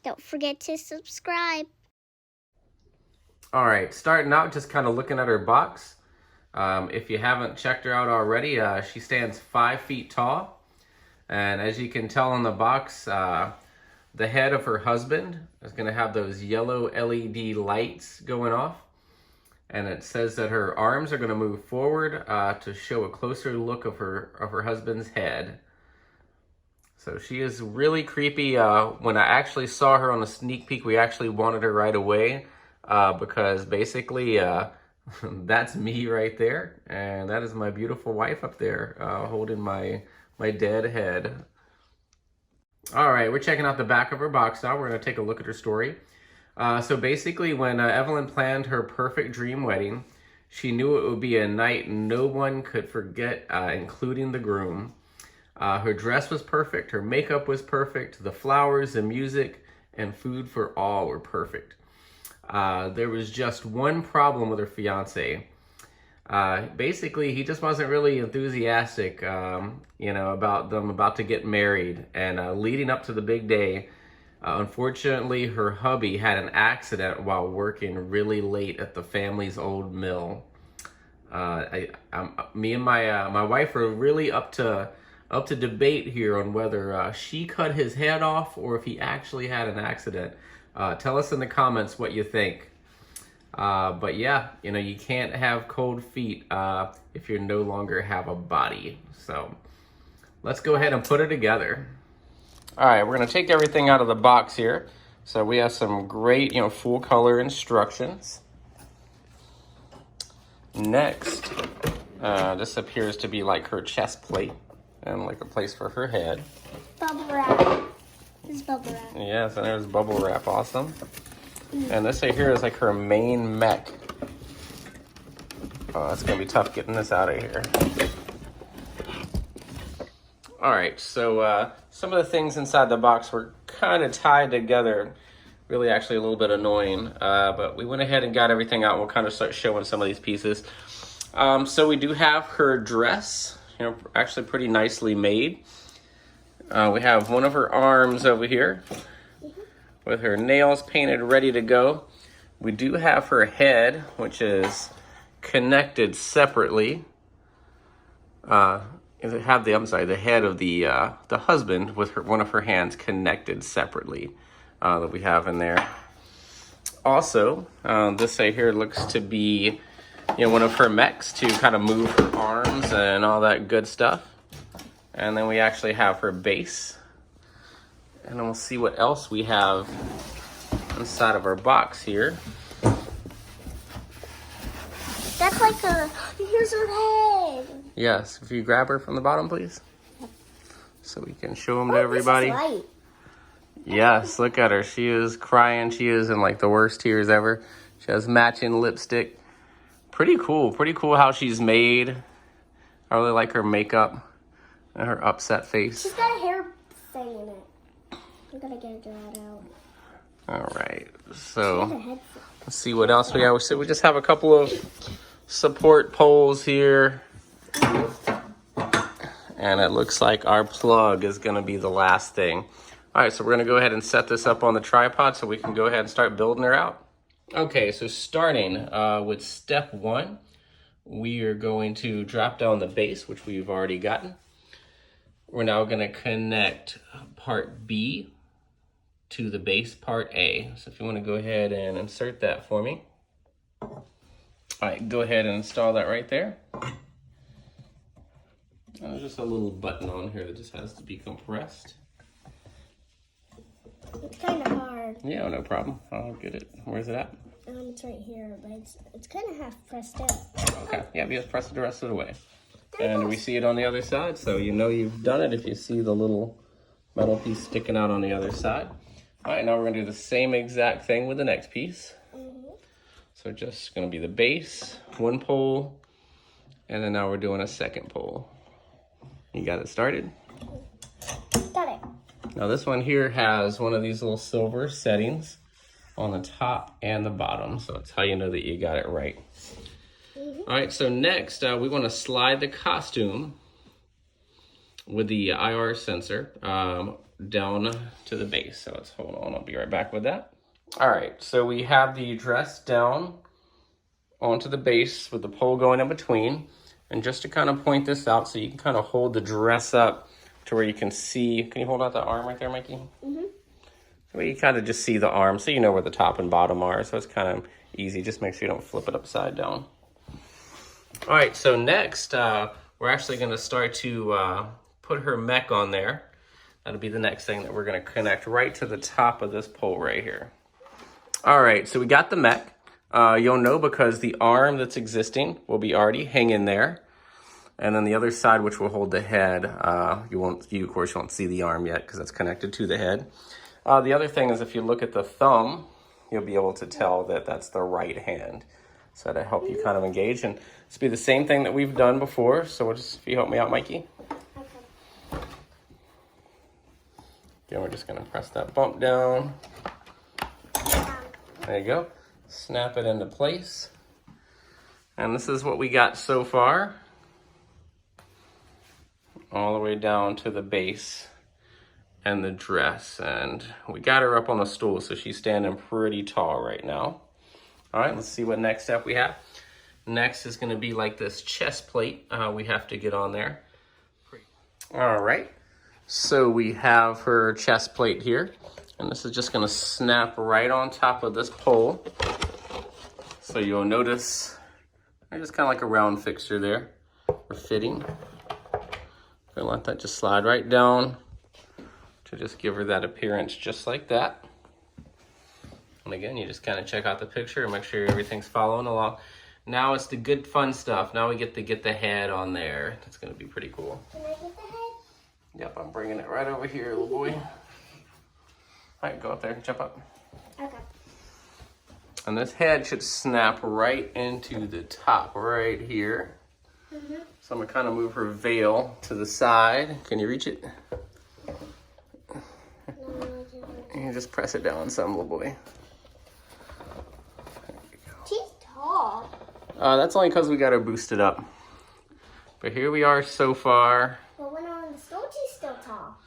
Don't forget to subscribe. All right, starting out, just kind of looking at her box. If you haven't checked her out already, she stands 5 feet tall. And as you can tell on the box, the head of her husband is going to have those yellow LED lights going off. And it says that her arms are going to move forward to show a closer look of her husband's head. So she is really creepy. When I actually saw her on the sneak peek, we actually wanted her right away because basically that's me right there. And that is my beautiful wife up there holding my dead head. All right, we're checking out the back of her box now. We're going to take a look at her story. So basically, when Evelyn planned her perfect dream wedding, she knew it would be a night no one could forget, including the groom. Her dress was perfect, her makeup was perfect, the flowers, the music, and food for all were perfect. There was just one problem with her fiance. Basically, he just wasn't really enthusiastic, about them about to get married. And leading up to the big day, unfortunately, her hubby had an accident while working really late at the family's old mill. Me and my wife are really up to debate here on whether she cut his head off or if he actually had an accident. Tell us in the comments what you think. But yeah, you can't have cold feet if you no longer have a body. So let's go ahead and put it together. All right, we're gonna take everything out of the box here. So we have some great, full color instructions. Next, this appears to be like her chest plate and like a place for her head. Bubble wrap. This is bubble wrap. Yes, and there's bubble wrap, awesome. And this right here is like her main mech. Oh, that's gonna be tough getting this out of here. All right, so some of the things inside the box were kind of tied together. Really actually a little bit annoying, but we went ahead and got everything out. We'll kind of start showing some of these pieces. So we do have her dress, actually pretty nicely made. We have one of her arms over here with her nails painted, ready to go. We do have her head, which is connected separately. The head of the husband with one of her hands connected separately that we have in there. Also, this right here looks to be one of her mechs to kind of move her arms and all that good stuff. And then we actually have her base. And then we'll see what else we have inside of our box here. That's like here's her head. Yes, if you grab her from the bottom, please. So we can show them to everybody. This is light. Yes, look at her. She is crying. She is in like the worst tears ever. She has matching lipstick. Pretty cool how she's made. I really like her makeup and her upset face. She's got a hair thing in it. I'm gonna get that out. All right, so let's see what else we have. So we just have a couple of support poles here. And it looks like our plug is gonna be the last thing. All right, so we're gonna go ahead and set this up on the tripod so we can go ahead and start building her out. Okay, so starting with step 1, we are going to drop down the base, which we've already gotten. We're now gonna connect part B to the base part A. So if you wanna go ahead and insert that for me. All right, go ahead and install that right there. There's just a little button on here that just has to be compressed. It's kind of hard. Yeah, no problem. I'll get it. Where's it at? It's right here, but it's kind of half pressed in. Okay, yeah, just press it the rest of the way. And we see it on the other side, so you know you've done it if you see the little metal piece sticking out on the other side. All right, now we're gonna do the same exact thing with the next piece. So just gonna be the base, one pole, and then now we're doing a second pole. You got it started? Got it. Now this one here has one of these little silver settings on the top and the bottom. So that's how you know that you got it right. All right, so next we want to slide the costume with the IR sensor down to the base. So let's hold on, I'll be right back with that. All right, so we have the dress down onto the base with the pole going in between. And just to kind of point this out so you can kind of hold the dress up to where you can see. Can you hold out the arm right there, Mikey? Mm-hmm. So you kind of just see the arm so you know where the top and bottom are. So it's kind of easy. Just make sure you don't flip it upside down. All right, so next we're actually going to start to put her mech on there. That'll be the next thing that we're going to connect right to the top of this pole right here. All right, so we got the mech. You'll know because the arm that's existing will be already hanging there. And then the other side, which will hold the head, you of course won't see the arm yet because that's connected to the head. The other thing is if you look at the thumb, you'll be able to tell that that's the right hand. So to help you kind of engage. And this will be the same thing that we've done before. So we'll just, if you help me out, Mikey. Okay. Again, we're just gonna press that bump down. There you go. Snap it into place. And this is what we got so far. All the way down to the base and the dress. And we got her up on a stool, so she's standing pretty tall right now. All right, let's see what next step we have. Next is gonna be like this chest plate we have to get on there. All right, so we have her chest plate here. And this is just gonna snap right on top of this pole. So you'll notice there's just kind of like a round fixture there for fitting. Gonna let that just slide right down to just give her that appearance just like that. And again, you just kind of check out the picture and make sure everything's following along. Now it's the good fun stuff. Now we get to get the head on there. That's gonna be pretty cool. Can I get the head? Yep, I'm bringing it right over here, little boy. All right, go up there and jump up. Okay. And this head should snap right into the top right here. Mm-hmm. So I'm gonna kind of move her veil to the side. Can you reach it? No, You just press it down some, little boy. There you go. she's tall. That's only because we got her boosted up. But here we are so far. But when I'm on the stool, she's still tall.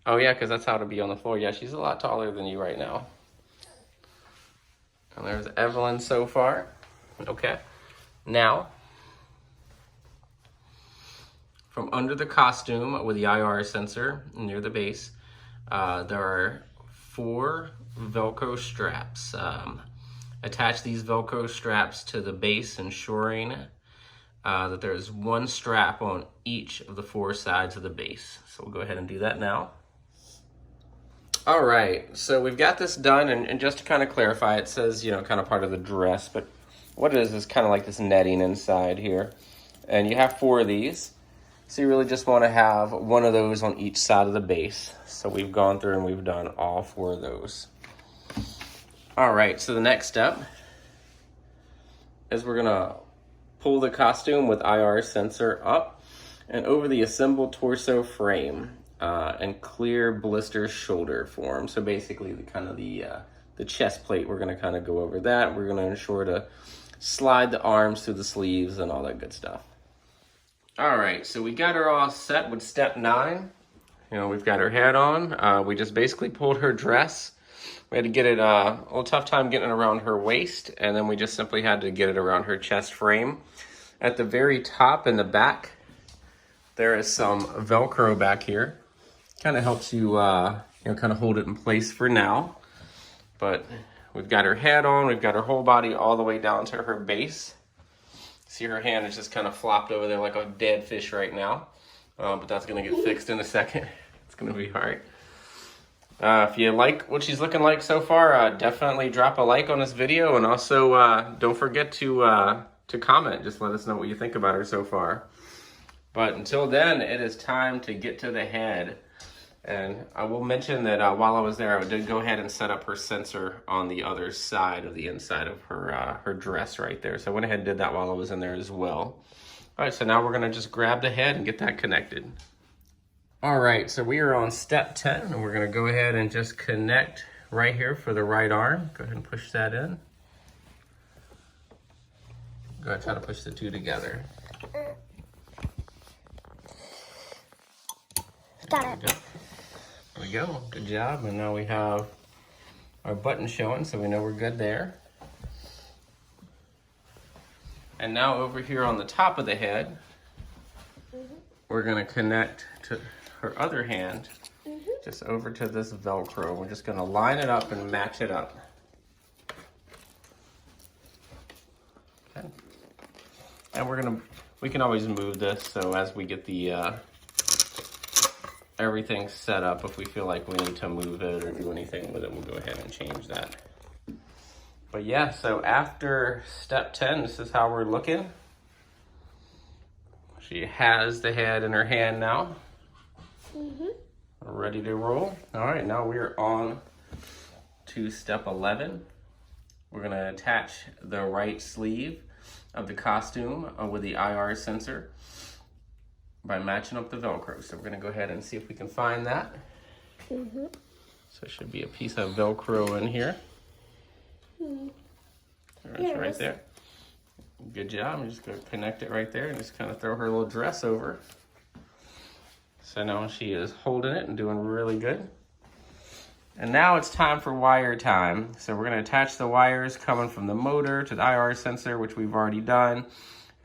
Oh yeah, because that's how to be on the floor. Yeah, she's a lot taller than you right now. And there's Evelyn so far. Okay. Now, from under the costume with the IR sensor near the base, there are 4 Velcro straps. Attach these Velcro straps to the base, ensuring that there's 1 strap on each of the 4 sides of the base. So we'll go ahead and do that now. All right, so we've got this done, and just to kind of clarify, it says, you know, kind of part of the dress, but what it is kind of like this netting inside here. And you have 4 of these. So you really just want to have 1 of those on each side of the base. So we've gone through and we've done all 4 of those. All right, so the next step is we're gonna pull the costume with IR sensor up and over the assembled torso frame and clear blister shoulder form. So basically the chest plate, we're gonna kind of go over that. We're gonna ensure to slide the arms through the sleeves and all that good stuff. All right, so we got her all set with step 9. You know, we've got her head on. We just basically pulled her dress. We had to get it a little tough time getting it around her waist, and then we just simply had to get it around her chest frame. At the very top in the back, there is some Velcro back here. Kind of helps you, kind of hold it in place for now. But we've got her head on. We've got her whole body all the way down to her base. See, her hand is just kind of flopped over there like a dead fish right now. But that's going to get fixed in a second. It's going to be hard. If you like what she's looking like so far, definitely drop a like on this video. And also, don't forget to comment. Just let us know what you think about her so far. But until then, it is time to get to the head. And I will mention that while I was there, I did go ahead and set up her sensor on the other side of the inside of her dress right there. So I went ahead and did that while I was in there as well. All right, so now we're gonna just grab the head and get that connected. All right, so we are on step 10, and we're gonna go ahead and just connect right here for the right arm. Go ahead and push that in. Go ahead and try to push the two together. Got it. There we go. Good job. And now we have our button showing, so we know we're good there. And now over here on the top of the head, we're going to connect to her other hand, just over to this Velcro. We're just going to line it up and match it up. Okay. And we can always move this, so as we get the everything set up, if we feel like we need to move it or do anything with it, we'll go ahead and change that. But yeah, so after step 10, this is how we're looking. She has the head in her hand now. We're ready to roll. All right, now we're on to step 11. We're gonna attach the right sleeve of the costume with the IR sensor by matching up the Velcro. So we're gonna go ahead and see if we can find that. So it should be a piece of Velcro in here. It's right there. Good job. I'm just gonna connect it right there and just kind of throw her little dress over. So now she is holding it and doing really good. And now it's time for wire time. So we're gonna attach the wires coming from the motor to the IR sensor, which we've already done.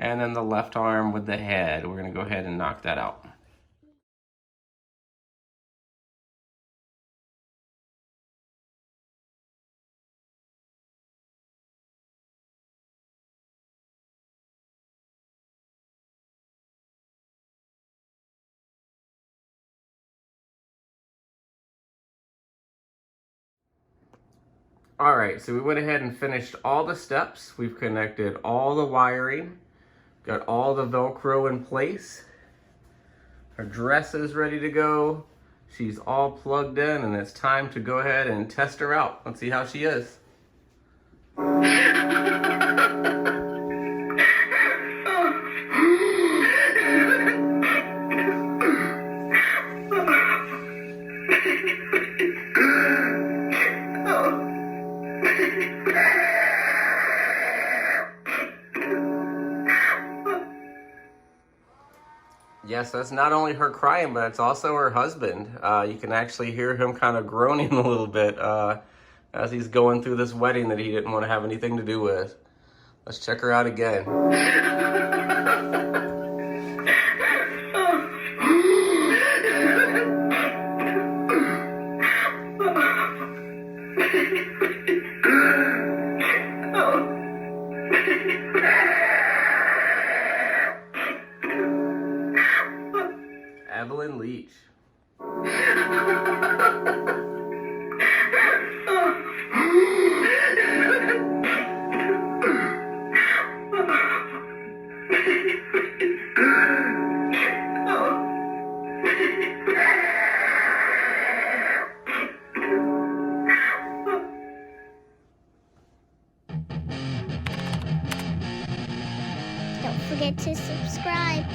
And then the left arm with the head. We're gonna go ahead and knock that out. All right, so we went ahead and finished all the steps. We've connected all the wiring, got all the Velcro in place. Her dress is ready to go. She's all plugged in, and it's time to go ahead and test her out. Let's see how she is. Yes, that's not only her crying, but it's also her husband. You can actually hear him kind of groaning a little bit as he's going through this wedding that he didn't want to have anything to do with. Let's check her out again. Evelyn Leech. Don't forget to subscribe.